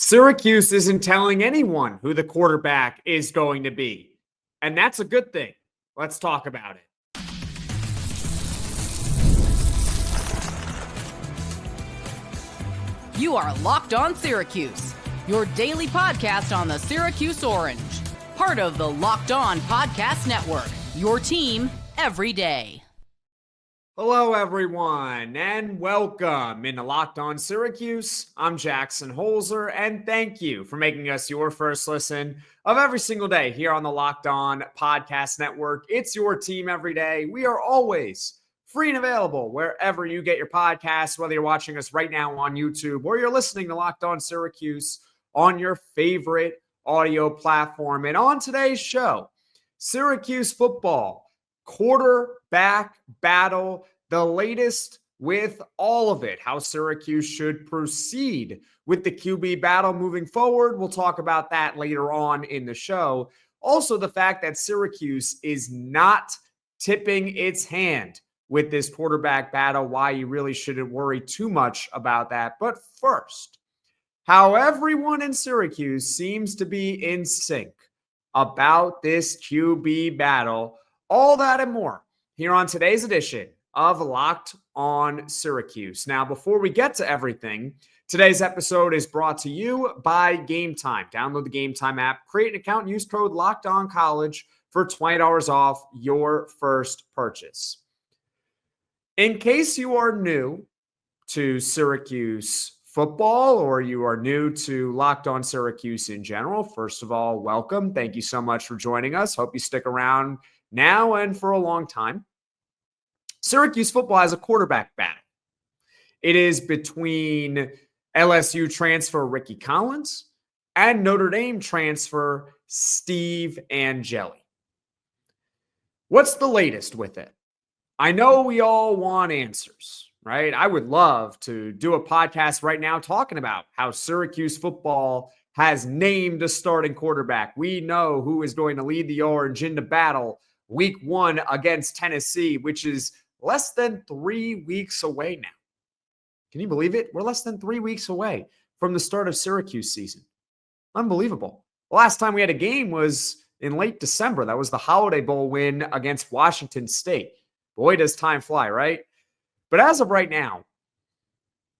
Syracuse isn't telling anyone who the quarterback is going to be. And that's a good thing. Let's talk about it. You are Locked On Syracuse, your daily podcast on the Syracuse Orange. Part of the Locked On Podcast Network, your team every day. Hello, everyone, and welcome into Locked On Syracuse. I'm Jackson Holzer, and thank you for making us your first listen of every single day here on the Locked On Podcast Network. It's your team every day. We are always free and available wherever you get your podcasts, whether you're watching us right now on YouTube or you're listening to Locked On Syracuse on your favorite audio platform. And on today's show, Syracuse football quarterback battle, the latest with all of it, how Syracuse should proceed with the QB battle moving forward. We'll talk about that later on in the show. Also, the fact that Syracuse is not tipping its hand with this quarterback battle, why you really shouldn't worry too much about that. But first, how everyone in Syracuse seems to be in sync about this QB battle. All that and more here on today's edition of Locked On Syracuse. Now, before we get to everything, today's episode is brought to you by Game Time. Download the Game Time app, create an account, and use code LOCKEDONCollege for $20 off your first purchase. In case you are new to Syracuse football or you are new to Locked On Syracuse in general, first of all, welcome. Thank you so much for joining us. Hope you stick around now and for a long time. Syracuse football has a quarterback battle. It is between LSU transfer Rickie Collins and Notre Dame transfer Steve Angeli. What's the latest with it? I know we all want answers, right? I would love to do a podcast right now talking about how Syracuse football has named a starting quarterback. We know who is going to lead the Orange into battle Week 1 against Tennessee, which is less than 3 weeks away now. Can you believe it? We're less than 3 weeks away from the start of Syracuse season. Unbelievable. The last time we had a game was in late December. That was the Holiday Bowl win against Washington State. Boy, does time fly, right? But as of right now,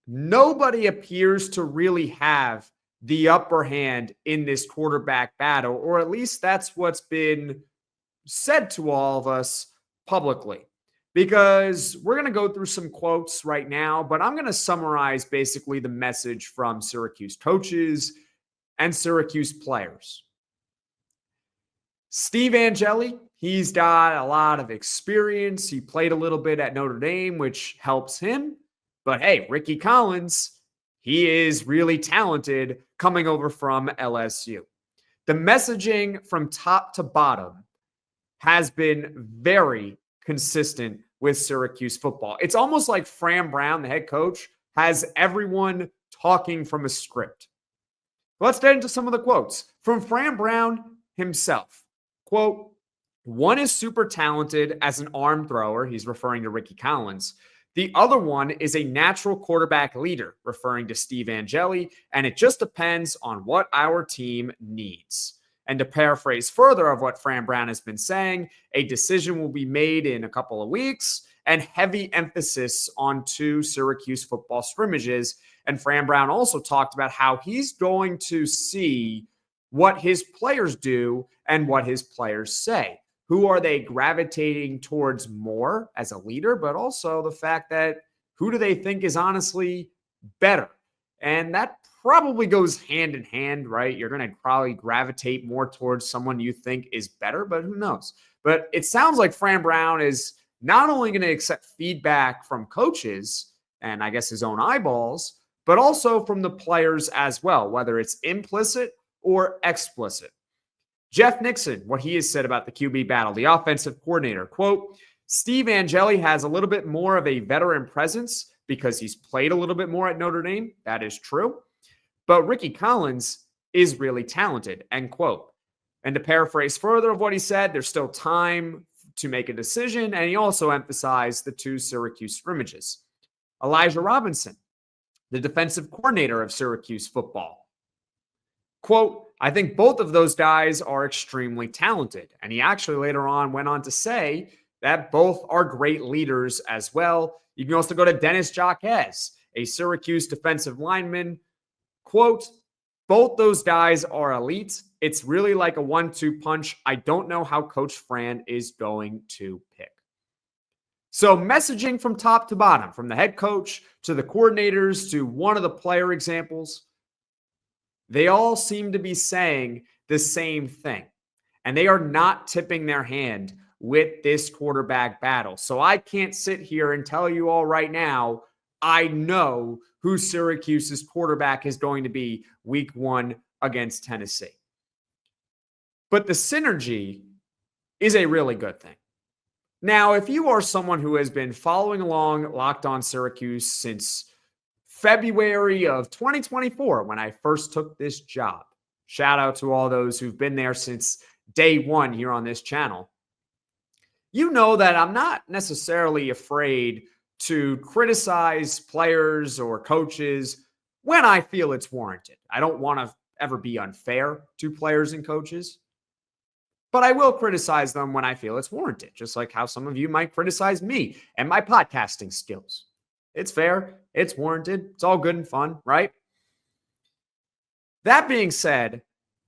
nobody appears to really have the upper hand in this quarterback battle, or at least that's what's been said to all of us publicly, because we're going to go through some quotes right now, but I'm going to summarize basically the message from Syracuse coaches and Syracuse players. Steve Angeli, he's got a lot of experience. He played a little bit at Notre Dame, which helps him. But hey, Rickie Collins, he is really talented coming over from LSU. The messaging from top to bottom has been very consistent with Syracuse football. It's almost like Fran Brown, the head coach, has everyone talking from a script. Let's get into some of the quotes from Fran Brown himself. Quote, "One is super talented as an arm thrower," he's referring to Rickie Collins. "The other one is a natural quarterback leader," referring to Steve Angeli, "and it just depends on what our team needs." And to paraphrase further of what Fran Brown has been saying, a decision will be made in a couple of weeks and heavy emphasis on 2 Syracuse football scrimmages. And Fran Brown also talked about how he's going to see what his players do and what his players say. Who are they gravitating towards more as a leader, but also the fact that who do they think is honestly better? And that probably goes hand in hand, right? You're going to probably gravitate more towards someone you think is better, but who knows? But it sounds like Fran Brown is not only going to accept feedback from coaches and I guess his own eyeballs, but also from the players as well, whether it's implicit or explicit. Jeff Nixon, what he has said about the QB battle, the offensive coordinator, quote, "Steve Angeli has a little bit more of a veteran presence because he's played a little bit more at Notre Dame. That is true. But Rickie Collins is really talented," end quote. And to paraphrase further of what he said, there's still time to make a decision. And he also emphasized the 2 Syracuse scrimmages. Elijah Robinson, the defensive coordinator of Syracuse football, Quote, I think both of those guys are extremely talented. And he actually later on went on to say that both are great leaders as well. You can also go to Dennis Jacques, a Syracuse defensive lineman. Quote, both those guys are elite. It's really like a 1-2 punch. I don't know how Coach Fran is going to pick. So messaging from top to bottom, from the head coach to the coordinators to one of the player examples, they all seem to be saying the same thing. And they are not tipping their hand with this quarterback battle. So I can't sit here and tell you all right now, I know who Syracuse's quarterback is going to be week 1 against Tennessee. But the synergy is a really good thing. Now, if you are someone who has been following along Locked On Syracuse since February of 2024, when I first took this job, shout out to all those who've been there since day one here on this channel, you know that I'm not necessarily afraid to criticize players or coaches when I feel it's warranted. I don't want to ever be unfair to players and coaches, but I will criticize them when I feel it's warranted, just like how some of you might criticize me and my podcasting skills. It's fair. It's warranted. It's all good and fun, right? That being said,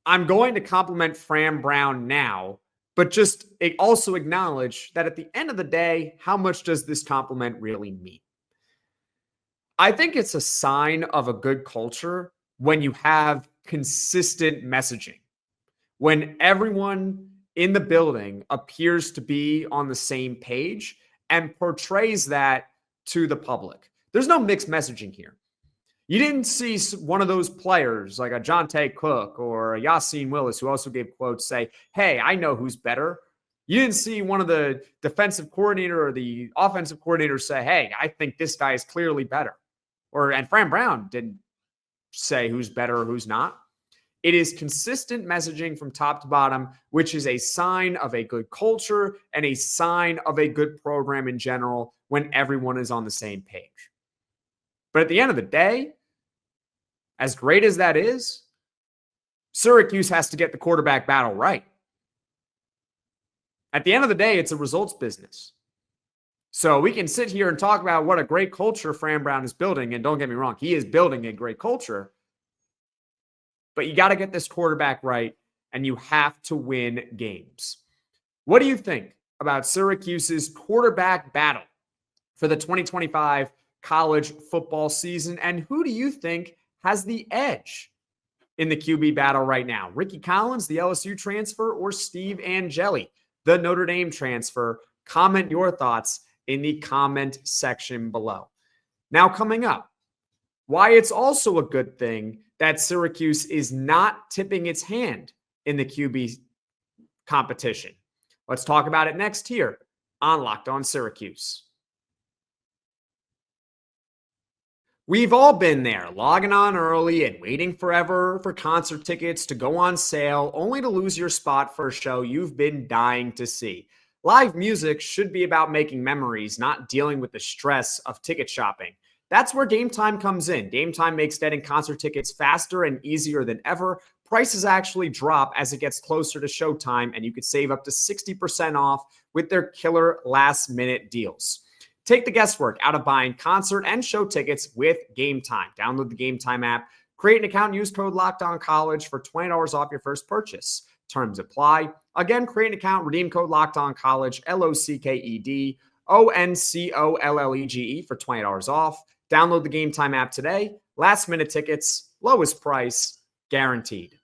I'm going to compliment Fran Brown now, but just also acknowledge that at the end of the day, how much does this compliment really mean? I think it's a sign of a good culture when you have consistent messaging, when everyone in the building appears to be on the same page and portrays that to the public. There's no mixed messaging here. You didn't see one of those players like a Jonte Cook or a Yassine Willis, who also gave quotes, say, hey, I know who's better. You didn't see one of the defensive coordinator or the offensive coordinator say, hey, I think this guy is clearly better. And Fran Brown didn't say who's better or who's not. It is consistent messaging from top to bottom, which is a sign of a good culture and a sign of a good program in general when everyone is on the same page. But at the end of the day, as great as that is, Syracuse has to get the quarterback battle right. At the end of the day, it's a results business. So we can sit here and talk about what a great culture Fran Brown is building. And don't get me wrong, he is building a great culture. But you got to get this quarterback right, and you have to win games. What do you think about Syracuse's quarterback battle for the 2025 college football season? And who do you think has the edge in the QB battle right now? Rickie Collins, the LSU transfer, or Steve Angeli, the Notre Dame transfer? Comment your thoughts in the comment section below. Now, coming up, why it's also a good thing that Syracuse is not tipping its hand in the QB competition. Let's talk about it next here on Locked On Syracuse. We've all been there, logging on early and waiting forever for concert tickets to go on sale, only to lose your spot for a show you've been dying to see. Live music should be about making memories, not dealing with the stress of ticket shopping. That's where Game Time comes in. Game Time makes getting concert tickets faster and easier than ever. Prices actually drop as it gets closer to showtime, and you could save up to 60% off with their killer last-minute deals. Take the guesswork out of buying concert and show tickets with Game Time. Download the Game Time app, create an account, and use code LOCKEDONCollege for $20 off your first purchase. Terms apply. Again, create an account, redeem code LOCKEDONCollege, LOCKEDONCOLLEGE for $20 off. Download the Game Time app today. Last minute tickets, lowest price, guaranteed.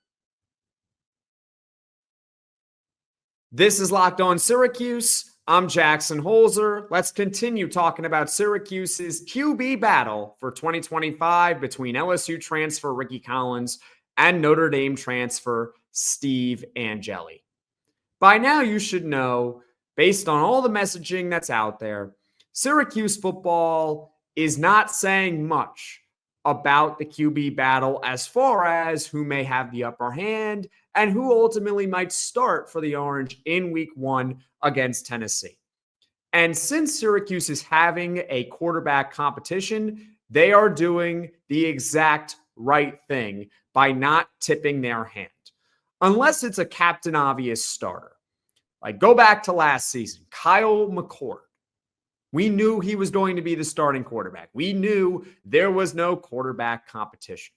This is Locked On Syracuse. I'm Jackson Holzer. Let's continue talking about Syracuse's QB battle for 2025 between LSU transfer Rickie Collins and Notre Dame transfer Steve Angeli. By now, you should know, based on all the messaging that's out there, Syracuse football is not saying much about the QB battle as far as who may have the upper hand and who ultimately might start for the Orange in week 1 against Tennessee. And since Syracuse is having a quarterback competition, they are doing the exact right thing by not tipping their hand, unless it's a captain obvious starter. Like go back to last season, Kyle McCord. We knew he was going to be the starting quarterback. We knew there was no quarterback competition.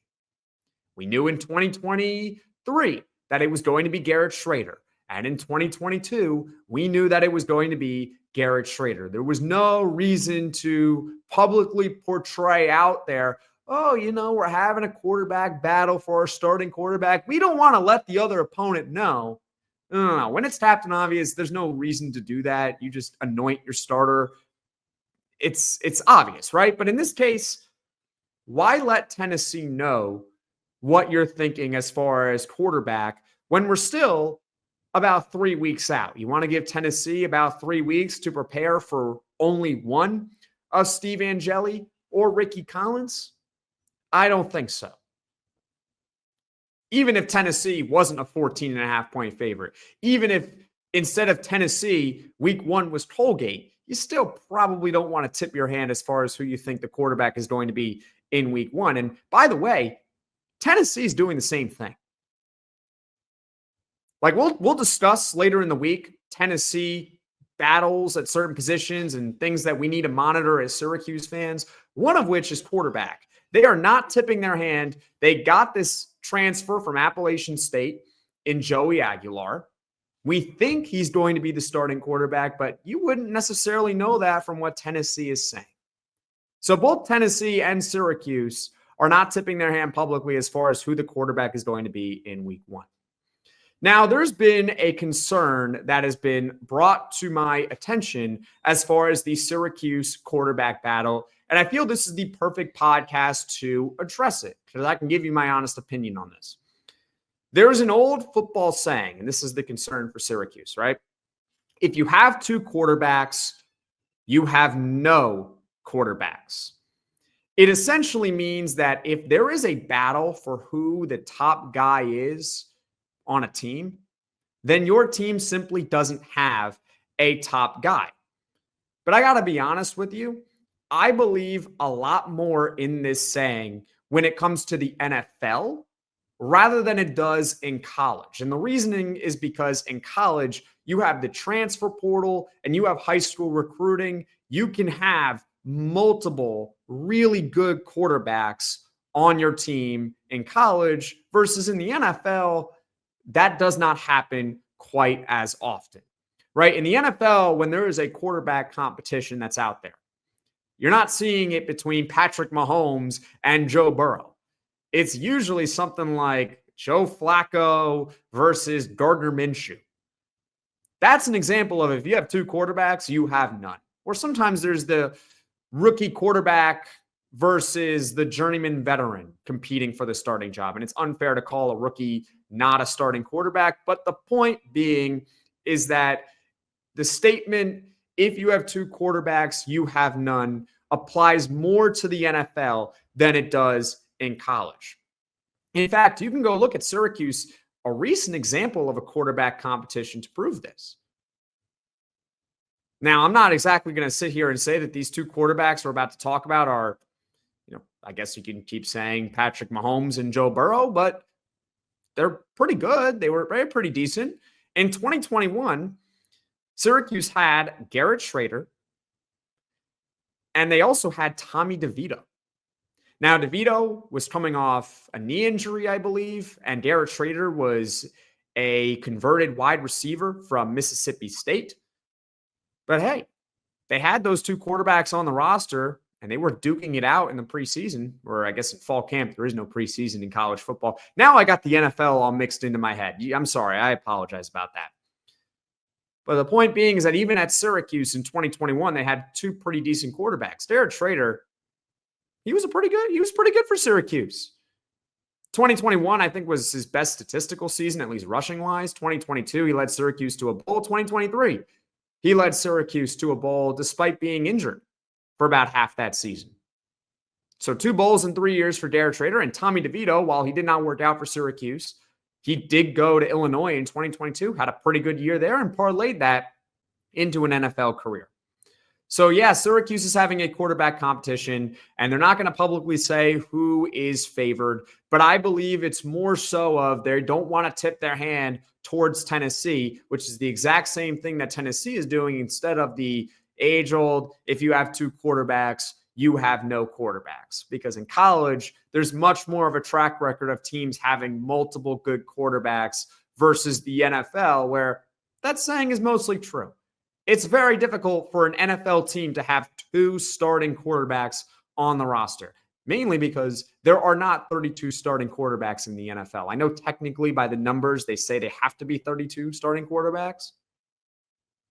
We knew in 2023 that it was going to be Garrett Schrader. And in 2022, we knew that it was going to be Garrett Schrader. There was no reason to publicly portray out there, oh, we're having a quarterback battle for our starting quarterback. We don't want to let the other opponent know. No. When it's captain obvious, there's no reason to do that. You just anoint your starter. It's obvious, right? But in this case, why let Tennessee know what you're thinking as far as quarterback when we're still about 3 weeks out? You want to give Tennessee about 3 weeks to prepare for only one of Steve Angeli or Rickie Collins? I don't think so. Even if Tennessee wasn't a 14.5-point favorite, even if instead of Tennessee, week 1 was Colgate, you still probably don't want to tip your hand as far as who you think the quarterback is going to be in week 1. And by the way, Tennessee is doing the same thing. Like we'll discuss later in the week, Tennessee battles at certain positions and things that we need to monitor as Syracuse fans, one of which is quarterback. They are not tipping their hand. They got this transfer from Appalachian State in Joey Aguilar. We think he's going to be the starting quarterback, but you wouldn't necessarily know that from what Tennessee is saying. So both Tennessee and Syracuse are not tipping their hand publicly as far as who the quarterback is going to be in week 1. Now, there's been a concern that has been brought to my attention as far as the Syracuse quarterback battle, and I feel this is the perfect podcast to address it because I can give you my honest opinion on this. There's an old football saying, and this is the concern for Syracuse, right? If you have 2 quarterbacks, you have no quarterbacks. It essentially means that if there is a battle for who the top guy is on a team, then your team simply doesn't have a top guy. But I got to be honest with you, I believe a lot more in this saying when it comes to the NFL rather than it does in college. And the reasoning is because in college, you have the transfer portal and you have high school recruiting. You can have multiple really good quarterbacks on your team in college versus in the NFL, that does not happen quite as often, right? In the NFL, when there is a quarterback competition that's out there, you're not seeing it between Patrick Mahomes and Joe Burrow. It's usually something like Joe Flacco versus Gardner Minshew. That's an example of if you have 2 quarterbacks, you have none. Or sometimes there's the rookie quarterback versus the journeyman veteran competing for the starting job. And it's unfair to call a rookie not a starting quarterback. But the point being is that the statement, if you have 2 quarterbacks, you have none, applies more to the NFL than it does in college. In fact, you can go look at Syracuse, a recent example of a quarterback competition to prove this. Now, I'm not exactly going to sit here and say that these 2 quarterbacks we're about to talk about are, I guess you can keep saying Patrick Mahomes and Joe Burrow, but they're pretty good. They were pretty decent. In 2021, Syracuse had Garrett Schrader, and they also had Tommy DeVito. Now, DeVito was coming off a knee injury, I believe, and Garrett Schrader was a converted wide receiver from Mississippi State. But hey, they had those 2 quarterbacks on the roster, and they were duking it out in the preseason, or I guess in fall camp. There is no preseason in college football. Now I got the NFL all mixed into my head. I'm sorry. I apologize about that. But the point being is that even at Syracuse in 2021, they had 2 pretty decent quarterbacks. Garrett Schrader, he was pretty good for Syracuse. 2021, I think, was his best statistical season, at least rushing-wise. 2022, he led Syracuse to a bowl. 2023, he led Syracuse to a bowl despite being injured for about half that season. So 2 bowls in 3 years for Garrett Schrader. And Tommy DeVito, while he did not work out for Syracuse, he did go to Illinois in 2022, had a pretty good year there, and parlayed that into an NFL career. So, yeah, Syracuse is having a quarterback competition, and they're not going to publicly say who is favored. But I believe it's more so of they don't want to tip their hand towards Tennessee, which is the exact same thing that Tennessee is doing instead of the age-old, if you have two quarterbacks, you have no quarterbacks. Because in college, there's much more of a track record of teams having multiple good quarterbacks versus the NFL, where that saying is mostly true. It's very difficult for an NFL team to have two starting quarterbacks on the roster, mainly because there are not 32 starting quarterbacks in the NFL. I know technically by the numbers, they say they have to be 32 starting quarterbacks,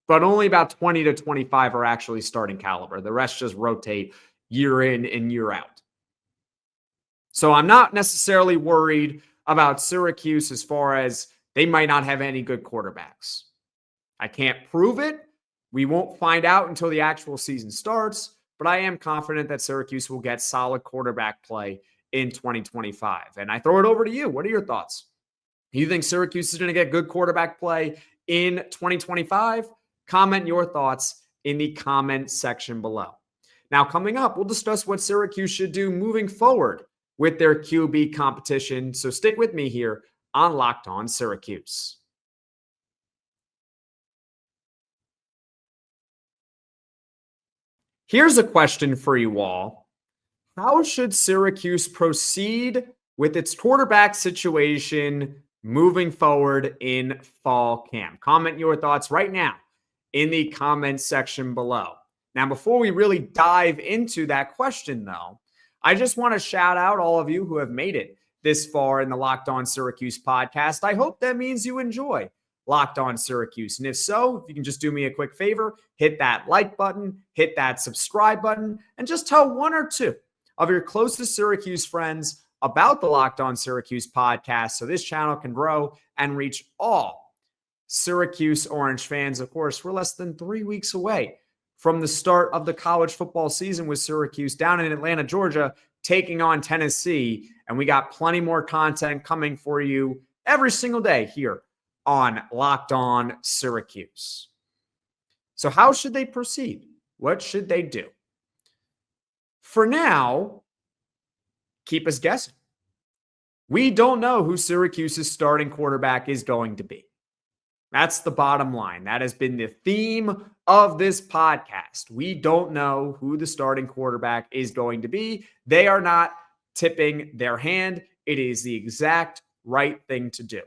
but only about 20 to 25 are actually starting caliber. The rest just rotate year in and year out. So I'm not necessarily worried about Syracuse as far as they might not have any good quarterbacks. I can't prove it. We won't find out until the actual season starts, but I am confident that Syracuse will get solid quarterback play in 2025. And I throw it over to you. What are your thoughts? You think Syracuse is going to get good quarterback play in 2025? Comment your thoughts in the comment section below. Now, coming up, we'll discuss what Syracuse should do moving forward with their QB competition. So stick with me here on Locked On Syracuse. Here's a question for you all. How should Syracuse proceed with its quarterback situation moving forward in fall camp? Comment your thoughts right now in the comment section below. Now, before we really dive into that question, though, I just want to shout out all of you who have made it this far in the Locked On Syracuse podcast. I hope that means you enjoy Locked On Syracuse. And if so, if you can just do me a quick favor, hit that like button, hit that subscribe button, and just tell one or two of your closest Syracuse friends about the Locked On Syracuse podcast so this channel can grow and reach all Syracuse Orange fans. Of course, we're less than 3 weeks away from the start of the college football season with Syracuse down in Atlanta, Georgia, taking on Tennessee. And we got plenty more content coming for you every single day here on Locked On Syracuse. So how should they proceed? What should they do? For now, keep us guessing. We don't know who Syracuse's starting quarterback is going to be. That's the bottom line. That has been the theme of this podcast. We don't know who the starting quarterback is going to be. They are not tipping their hand. It is the exact right thing to do.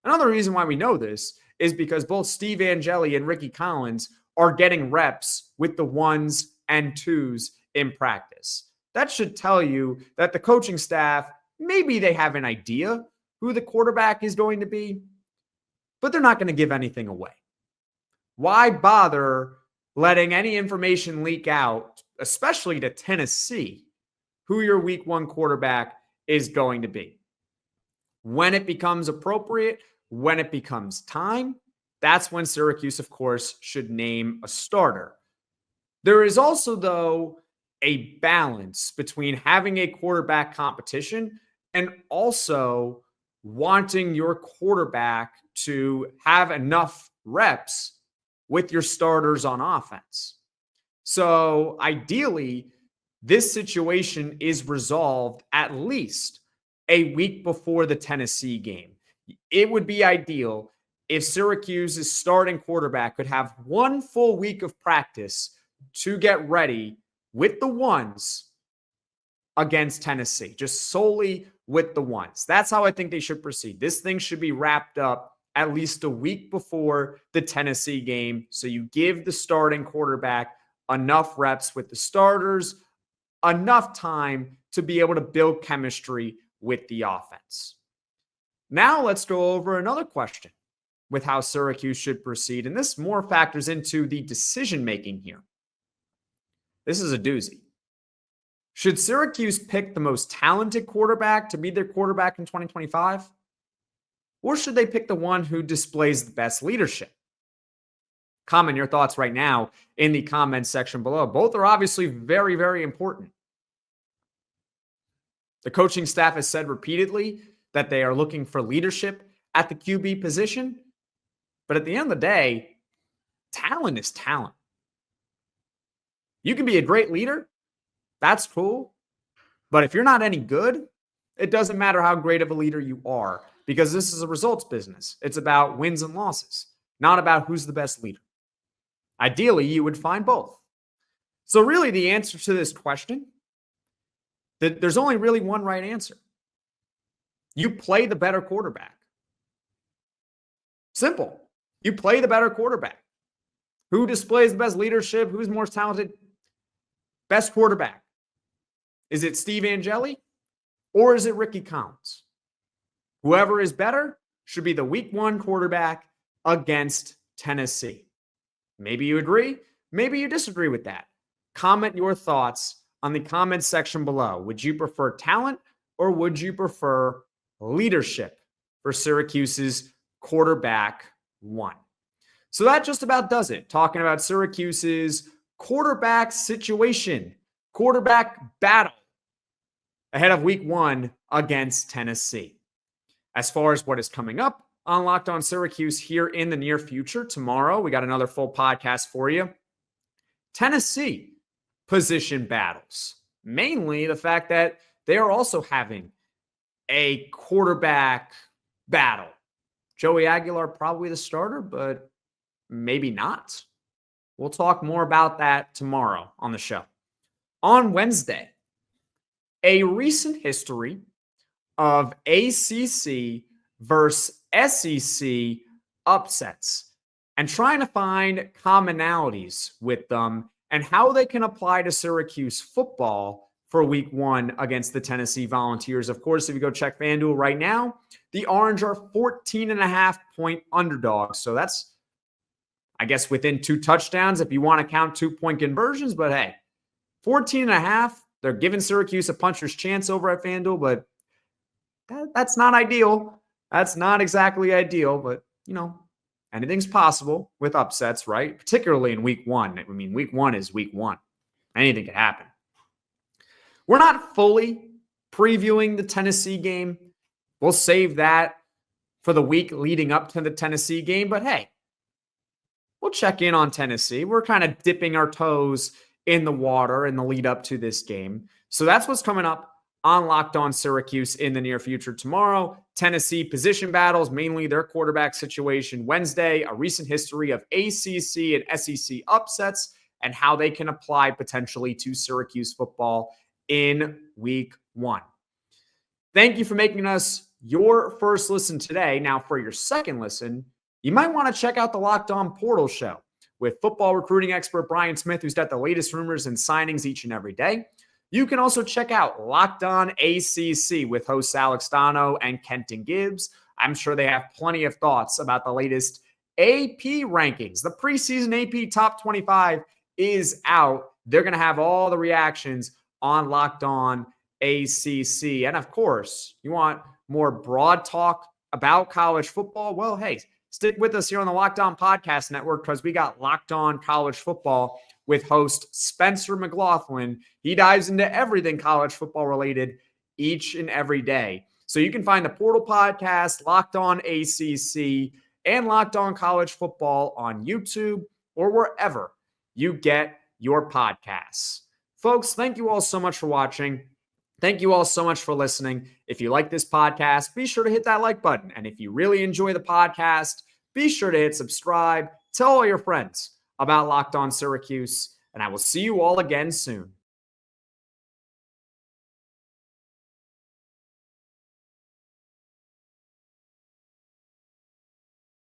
Another reason why we know this is because both Steve Angeli and Rickie Collins are getting reps with the ones and twos in practice. That should tell you that the coaching staff, maybe they have an idea who the quarterback is going to be, but they're not going to give anything away. Why bother letting any information leak out, especially to Tennessee, who your week one quarterback is going to be? When it becomes appropriate, when it becomes time, that's when Syracuse, of course, should name a starter. There is also, though, a balance between having a quarterback competition and also wanting your quarterback to have enough reps with your starters on offense. So ideally, this situation is resolved at least a week before the Tennessee game. It would be ideal if Syracuse's starting quarterback could have 1 full week of practice to get ready with the ones against Tennessee, just solely with the ones. That's how I think they should proceed. This thing should be wrapped up at least a week before the Tennessee game. So you give the starting quarterback enough reps with the starters, enough time to be able to build chemistry with the offense. Now let's go over another question with how Syracuse should proceed. And this more factors into the decision-making here. This is a doozy. Should Syracuse pick the most talented quarterback to be their quarterback in 2025? Or should they pick the one who displays the best leadership? Comment your thoughts right now in the comments section below. Both are obviously very, very important. The coaching staff has said repeatedly that they are looking for leadership at the QB position. But at the end of the day, talent is talent. You can be a great leader. That's cool. But if you're not any good, it doesn't matter how great of a leader you are, because this is a results business. It's about wins and losses, not about who's the best leader. Ideally, you would find both. So really, the answer to this question, there's only really one right answer. You play the better quarterback. Simple. You play the better quarterback. Who displays the best leadership? Who's more talented? Best quarterback. Is it Steve Angeli or is it Rickie Collins? Whoever is better should be the week 1 quarterback against Tennessee. Maybe you agree. Maybe you disagree with that. Comment your thoughts on the comments section below. Would you prefer talent or would you prefer leadership for Syracuse's quarterback 1? So that just about does it. Talking about Syracuse's quarterback situation, quarterback battle ahead of week 1 against Tennessee. As far as what is coming up on Locked On Syracuse here in the near future, tomorrow we got another full podcast for you. Tennessee position battles, mainly the fact that they are also having a quarterback battle. Joey Aguilar probably the starter, but maybe not. We'll talk more about that tomorrow on the show. On Wednesday, a recent history of ACC versus SEC upsets and trying to find commonalities with them and how they can apply to Syracuse football for week 1 against the Tennessee Volunteers. Of course, if you go check FanDuel right now, the Orange are 14.5-point underdogs. So that's, I guess, within 2 touchdowns if you want to count 2-point conversions. But hey, 14.5, they're giving Syracuse a puncher's chance over at FanDuel, but that's not ideal. That's not exactly ideal, but, anything's possible with upsets, right? Particularly in week 1. I mean, week 1 is week 1. Anything could happen. We're not fully previewing the Tennessee game. We'll save that for the week leading up to the Tennessee game, but hey, we'll check in on Tennessee. We're kind of dipping our toes in the water in the lead up to this game. So that's what's coming up on Locked On Syracuse in the near future. Tomorrow, Tennessee position battles, mainly their quarterback situation. Wednesday, a recent history of ACC and SEC upsets and how they can apply potentially to Syracuse football in week 1. Thank you for making us your first listen today. Now, for your second listen, you might want to check out the Locked On Portal Show with football recruiting expert Brian Smith, who's got the latest rumors and signings each and every day. You can also check out Locked On ACC with hosts Alex Dano and Kenton Gibbs. I'm sure they have plenty of thoughts about the latest AP rankings. The preseason AP Top 25 is out. They're going to have all the reactions on Locked On ACC. And of course, you want more broad talk about college football? Well, hey, stick with us here on the Locked On Podcast Network because we got Locked On College Football with host Spencer McLaughlin. He dives into everything college football related each and every day. So you can find the Portal Podcast, Locked On ACC, and Locked On College Football on YouTube or wherever you get your podcasts. Folks, thank you all so much for watching. Thank you all so much for listening. If you like this podcast, be sure to hit that like button. And if you really enjoy the podcast, be sure to hit subscribe. Tell all your friends about Locked On Syracuse, and I will see you all again soon.